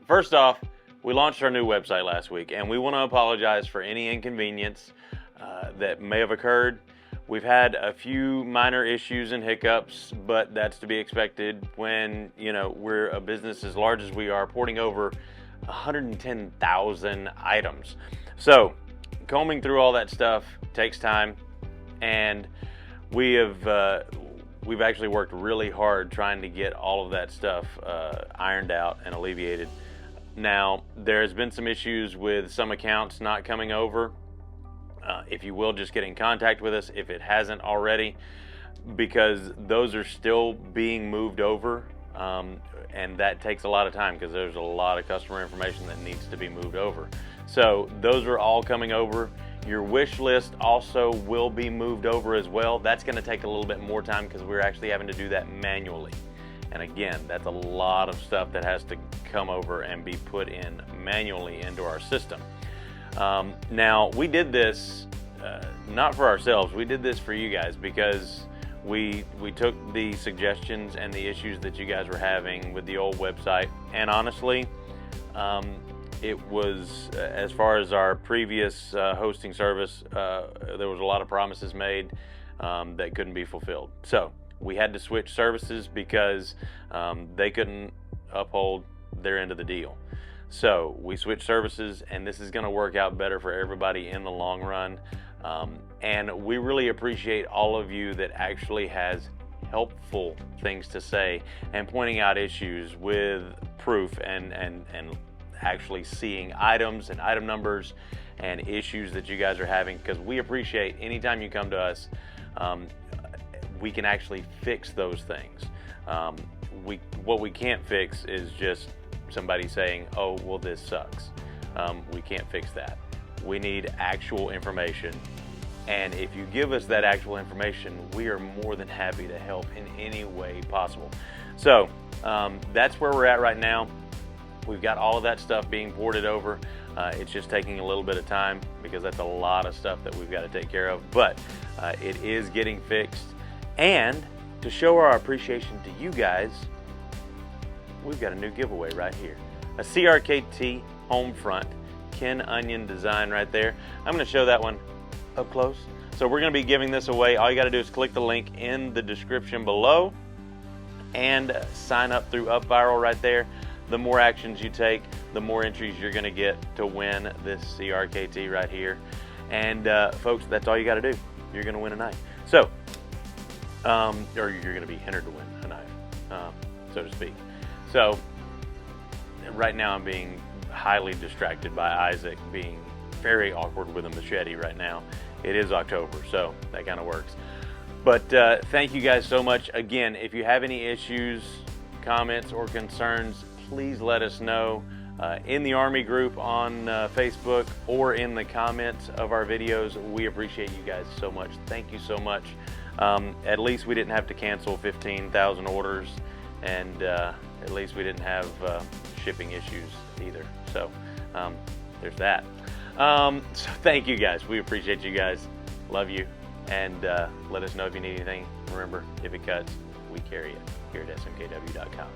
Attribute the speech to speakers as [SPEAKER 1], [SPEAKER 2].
[SPEAKER 1] First off, we launched our new website last week, and we want to apologize for any inconvenience that may have occurred. We've had a few minor issues and hiccups, but that's to be expected when, we're a business as large as we are, porting over 110,000 items. So combing through all that stuff takes time, and we've actually worked really hard trying to get all of that stuff ironed out and alleviated. Now, there's been some issues with some accounts not coming over. If you will, just get in contact with us if it hasn't already, because those are still being moved over, and that takes a lot of time because there's a lot of customer information that needs to be moved over. So those are all coming over. Your wish list also will be moved over as well. That's going to take a little bit more time because we're actually having to do that manually. And again, that's a lot of stuff that has to come over and be put in manually into our system. Now, we did this not for ourselves. We did this for you guys because we took the suggestions and the issues that you guys were having with the old website, and honestly, it was, as far as our previous hosting service, there was a lot of promises made that couldn't be fulfilled. So we had to switch services because they couldn't uphold their end of the deal. So we switched services, and this is going to work out better for everybody in the long run. And we really appreciate all of you that actually has helpful things to say and pointing out issues with proof and actually seeing items and item numbers and issues that you guys are having, because we appreciate anytime you come to us. We can actually fix those things. What we can't fix is just somebody saying, oh, well, this sucks. We can't fix that. We need actual information. And if you give us that actual information, we are more than happy to help in any way possible. So that's where we're at right now. We've got all of that stuff being ported over. It's just taking a little bit of time because that's a lot of stuff that we've got to take care of. But it is getting fixed. And to show our appreciation to you guys, we've got a new giveaway right here. A CRKT home front Ken Onion design right there. I'm going to show that one up close. So we're going to be giving this away. All you got to do is click the link in the description below and sign up through UpViral right there. The more actions you take, the more entries you're going to get to win this CRKT right here. And folks, that's all you got to do. You're going to win a knife. So, or you're going to be entered to win a knife, so to speak. So right now I'm being highly distracted by Isaac being very awkward with a machete right now. It is October, so that kind of works. But thank you guys so much. Again, if you have any issues, comments, or concerns, please let us know in the Army group on Facebook or in the comments of our videos. We appreciate you guys so much. Thank you so much. At least we didn't have to cancel 15,000 orders, and at least we didn't have shipping issues either. So there's that. So thank you guys. We appreciate you guys. Love you. And let us know if you need anything. Remember, if it cuts, we carry it here at smkw.com.